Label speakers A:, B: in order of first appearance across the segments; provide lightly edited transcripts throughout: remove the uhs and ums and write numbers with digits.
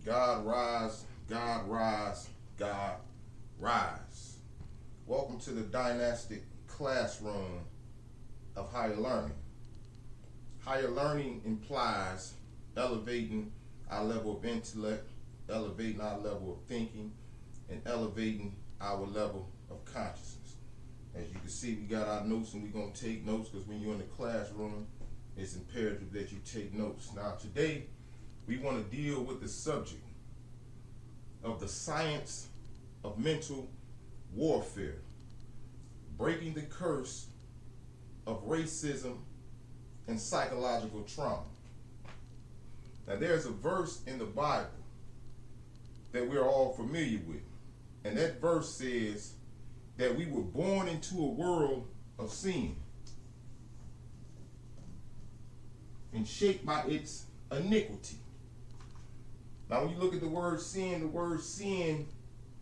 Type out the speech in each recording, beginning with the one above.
A: God rise, God rise, God rise. Welcome to the dynastic classroom of higher learning. Higher learning implies elevating our level of intellect, elevating our level of thinking, and elevating our level of consciousness. As you can see, we got our notes and we're going to take notes because when you're in the classroom, it's imperative that you take notes. Now, today, we want to deal with the subject of the science of mental warfare, breaking the curse of racism and psychological trauma. Now, there's a verse in the Bible that we're all familiar with, and that verse says that we were born into a world of sin and shaped by its iniquity. Now, when you look at the word sin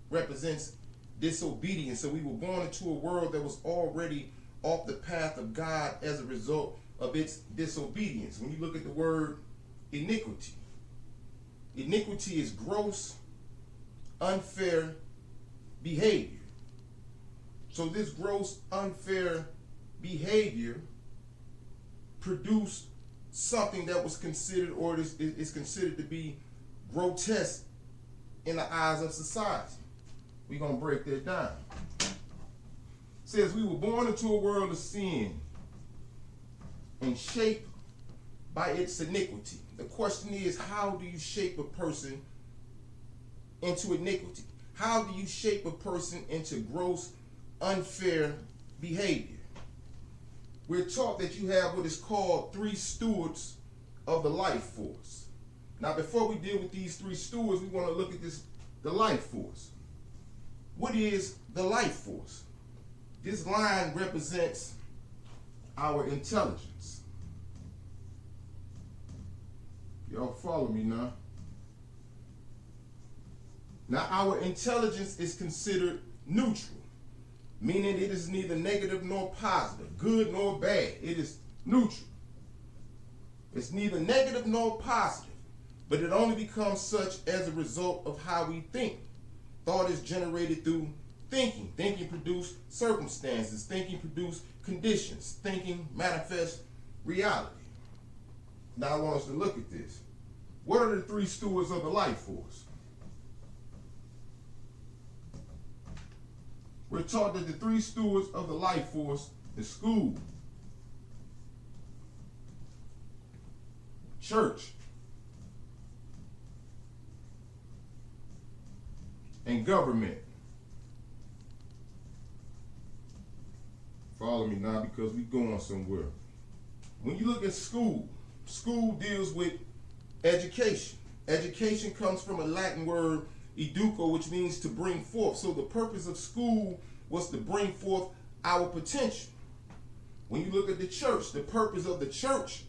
A: represents disobedience. So we were born into a world that was already off the path of God as a result of its disobedience. When you look at the word iniquity, iniquity is gross, unfair behavior. So this gross, unfair behavior produced something that was considered, or is considered to be grotesque in the eyes of society. We're going to break that down. It says we were born into a world of sin and shaped by its iniquity. The question is, how do you shape a person into iniquity? How do you shape a person into gross, unfair behavior? We're taught that you have what is called 3 stewards of the life force. Now, before we deal with these 3 stewards, we want to look at the life force. What is the life force? This line represents our intelligence. Y'all follow me now? Now, our intelligence is considered neutral, meaning it is neither negative nor positive, good nor bad. It is neutral. It's neither negative nor positive, but it only becomes such as a result of how we think. Thought is generated through thinking. Thinking produces circumstances. Thinking produces conditions. Thinking manifests reality. Now I want us to look at this. What are the 3 stewards of the life force? We're taught that the 3 stewards of the life force is school, church, and government. Follow me now because we're going somewhere. When you look at school, school deals with education. Education comes from a Latin word educo, which means to bring forth. So the purpose of school was to bring forth our potential. When you look at the church, the purpose of the church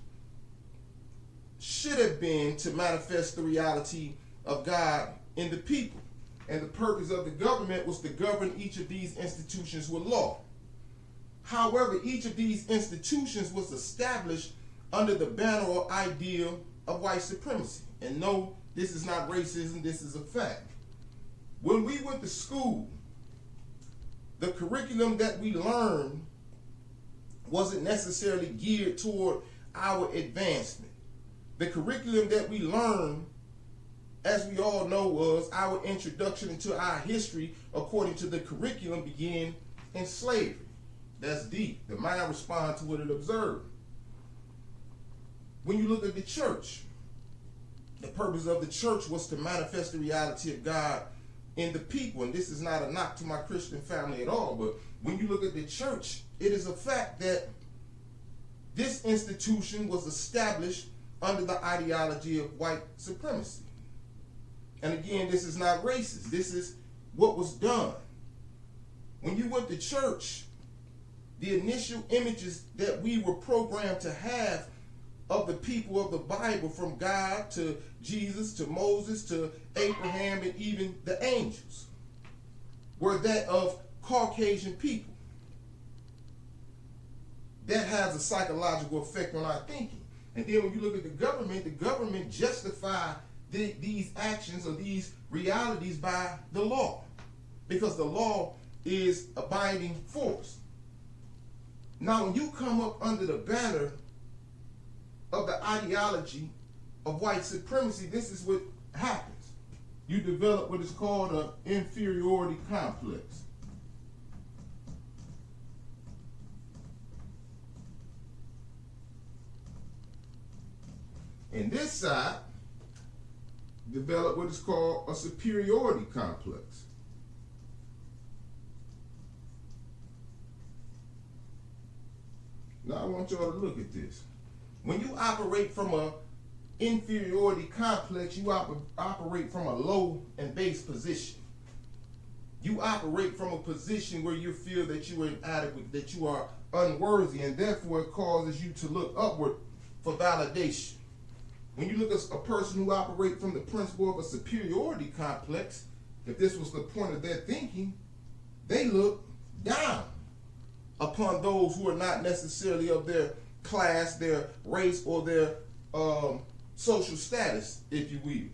A: should have been to manifest the reality of God in the people. And the purpose of the government was to govern each of these institutions with law. However, each of these institutions was established under the banner or ideal of white supremacy. And no, this is not racism, this is a fact. When we went to school, the curriculum that we learned wasn't necessarily geared toward our advancement. The curriculum that we learned, as we all know, was our introduction into our history according to the curriculum began in slavery. That's deep. The mind responds to what it observed. When you look at the church, the purpose of the church was to manifest the reality of God in the people. And this is not a knock to my Christian family at all, but when you look at the church, it is a fact that this institution was established under the ideology of white supremacy. And again, this is not racist. This is what was done. When you went to church, the initial images that we were programmed to have of the people of the Bible, from God to Jesus to Moses to Abraham and even the angels, were that of Caucasian people. That has a psychological effect on our thinking. And then when you look at the government justified these actions or these realities by the law, because the law is a binding force. Now, when you come up under the banner of the ideology of white supremacy, this is what happens. You develop what is called an inferiority complex. And this side develop what is called a superiority complex. Now I want y'all to look at this. When you operate from a inferiority complex, you operate from a low and base position. You operate from a position where you feel that you are inadequate, that you are unworthy, and therefore it causes you to look upward for validation. When you look at a person who operates from the principle of a superiority complex, if this was the point of their thinking, they look down upon those who are not necessarily of their class, their race, or their social status, if you will.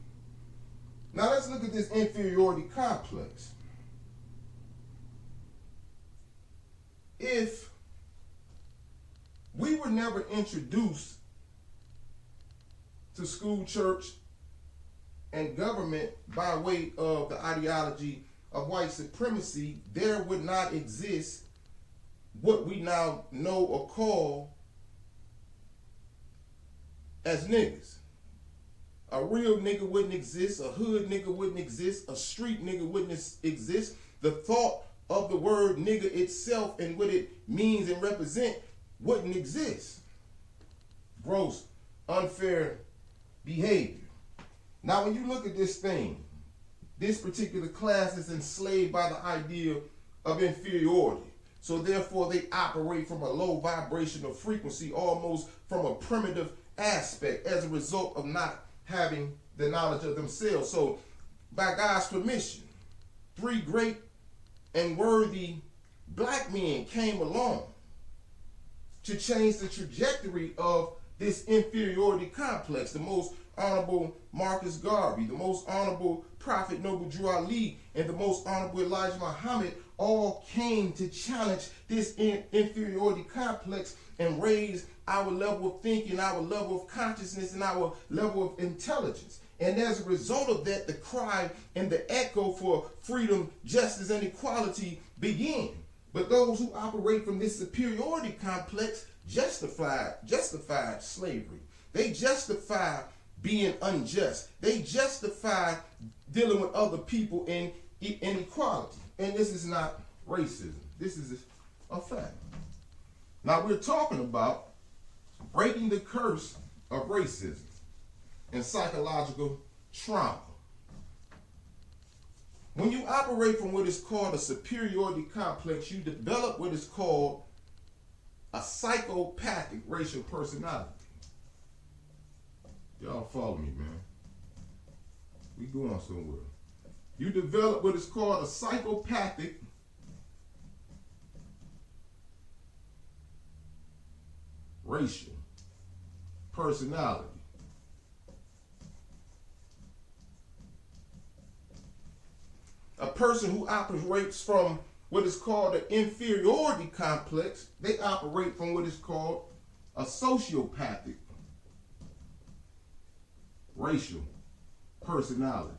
A: Now let's look at this inferiority complex. If we were never introduced to school, church, and government by way of the ideology of white supremacy, there would not exist what we now know or call as niggas. A real nigga wouldn't exist, a hood nigga wouldn't exist, a street nigga wouldn't exist. The thought of the word nigga itself and what it means and represent wouldn't exist. Gross, unfair behavior. Now when you look at this thing, this particular class is enslaved by the idea of inferiority. So therefore they operate from a low vibrational frequency, almost from a primitive aspect, as a result of not having the knowledge of themselves. So by God's permission, 3 great and worthy black men came along to change the trajectory of this inferiority complex. The most honorable Marcus Garvey, the most honorable Prophet Noble Drew Ali, and the most honorable Elijah Muhammad all came to challenge this inferiority complex and raise our level of thinking, our level of consciousness, and our level of intelligence. And as a result of that, the cry and the echo for freedom, justice, and equality began. But those who operate from this superiority complex justified slavery. They justify being unjust. They justify dealing with other people in inequality. And this is not racism. This is a fact. Now we're talking about breaking the curse of racism and psychological trauma. When you operate from what is called a superiority complex, you develop what is called a psychopathic racial personality. Y'all follow me, man. We going somewhere. You develop what is called a psychopathic racial personality. A person who operates from what is called an inferiority complex, they operate from what is called a sociopathic racial personality.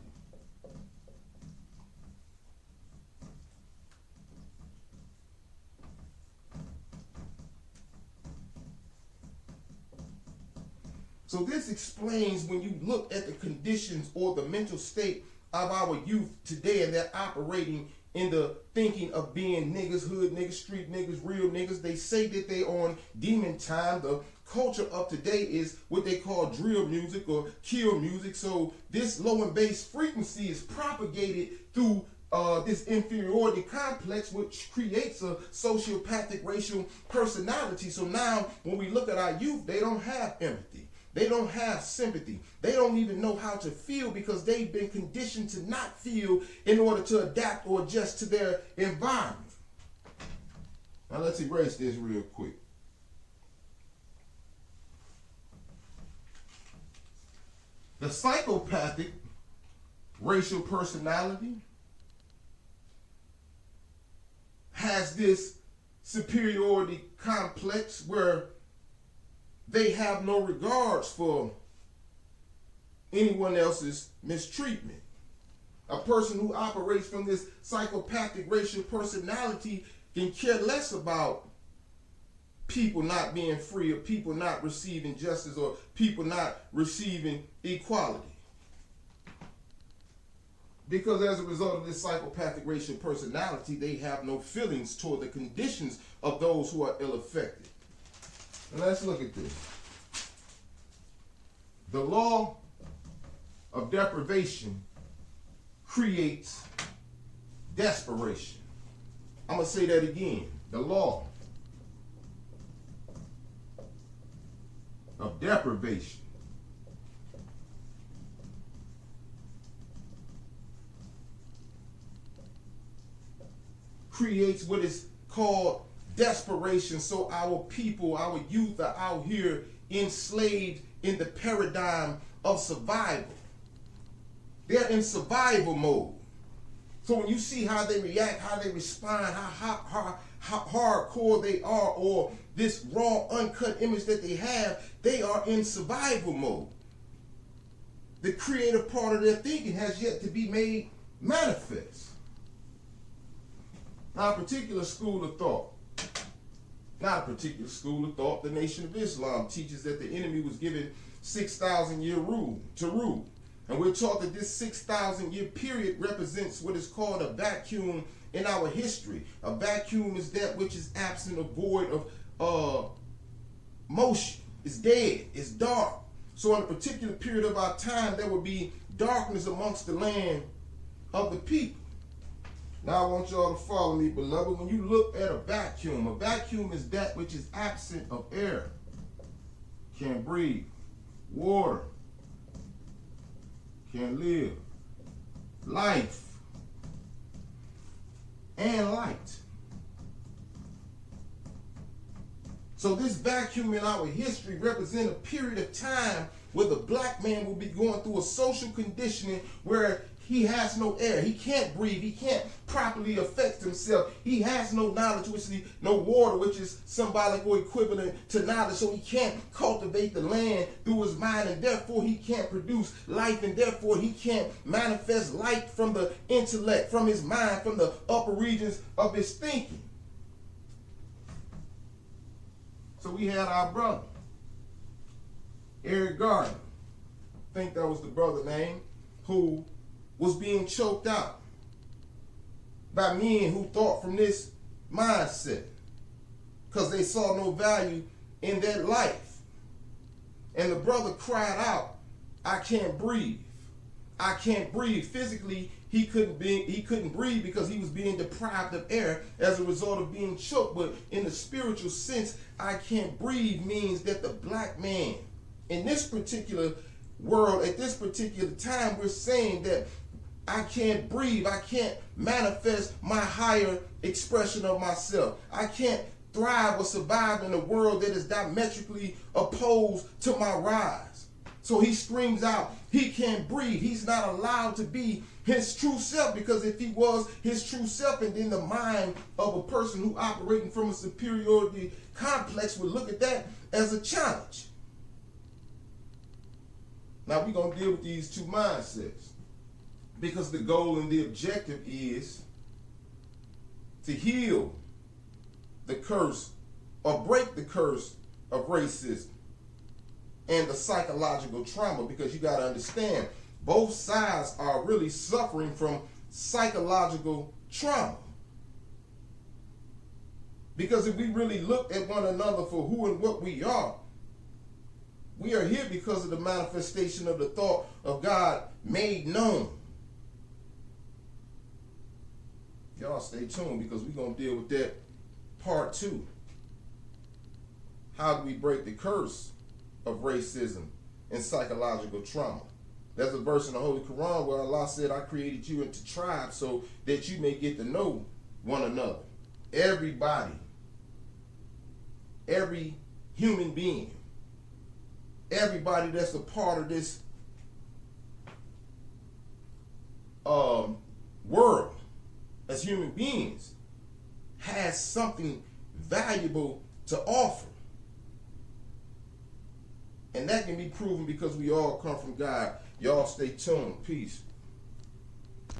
A: So this explains when you look at the conditions or the mental state of our youth today, and they're operating in the thinking of being niggas, hood niggas, street niggas, real niggas. They say that they on demon time. The culture of today is what they call drill music or kill music. So this low and bass frequency is propagated through this inferiority complex, which creates a sociopathic racial personality. So now when we look at our youth, they don't have empathy. They don't have sympathy. They don't even know how to feel because they've been conditioned to not feel in order to adapt or adjust to their environment. Now let's erase this real quick. The psychopathic racial personality has this superiority complex where they have no regards for anyone else's mistreatment. A person who operates from this psychopathic racial personality can care less about people not being free, or people not receiving justice, or people not receiving equality. Because as a result of this psychopathic racial personality, they have no feelings toward the conditions of those who are ill-affected. And let's look at this. The law of deprivation creates desperation. I'm going to say that again. The law of deprivation creates what is called desperation. So our people, our youth are out here enslaved in the paradigm of survival. They're in survival mode. So when you see how they react, how they respond, how hardcore they are, or this raw, uncut image that they are in survival mode. The creative part of their thinking has yet to be made manifest. Now, a particular school of thought, the Nation of Islam teaches that the enemy was given 6,000-year rule to rule. And we're taught that this 6,000-year period represents what is called a vacuum in our history. A vacuum is that which is absent or void of motion. It's dead. It's dark. So in a particular period of our time, there will be darkness amongst the land of the people. Now I want y'all to follow me, beloved. When you look at a vacuum is that which is absent of air. Can't breathe. Water. Can't live. Life. And light. So this vacuum in our history represents a period of time where the black man will be going through a social conditioning where he has no air. He can't breathe. He can't properly affect himself. He has no knowledge, no water, which is symbolic or equivalent to knowledge. So he can't cultivate the land through his mind, and therefore he can't produce life, and therefore he can't manifest light from the intellect, from his mind, from the upper regions of his thinking. So we had our brother, Eric Garner, I think that was the brother name, who was being choked out by men who thought from this mindset because they saw no value in their life. And the brother cried out, I can't breathe. I can't breathe. Physically, he couldn't breathe because he was being deprived of air as a result of being choked. But in the spiritual sense, I can't breathe means that the black man in this particular world, at this particular time, we're saying that I can't breathe. I can't manifest my higher expression of myself. I can't thrive or survive in a world that is diametrically opposed to my rise. So he screams out, he can't breathe. He's not allowed to be his true self, because if he was his true self, and then the mind of a person who operating from a superiority complex would look at that as a challenge. Now we're going to deal with these two mindsets, because the goal and the objective is to heal the curse or break the curse of racism and the psychological trauma, because you got to understand both sides are really suffering from psychological trauma. Because if we really look at one another for who and what we are here because of the manifestation of the thought of God made known. Y'all stay tuned, because we're going to deal with that part 2. How do we break the curse of racism and psychological trauma? There's a verse in the Holy Quran where Allah said, I created you into tribes so that you may get to know one another. Everybody, every human being, everybody that's a part of this as human beings has something valuable to offer. And that can be proven because we all come from God. Y'all stay tuned. Peace.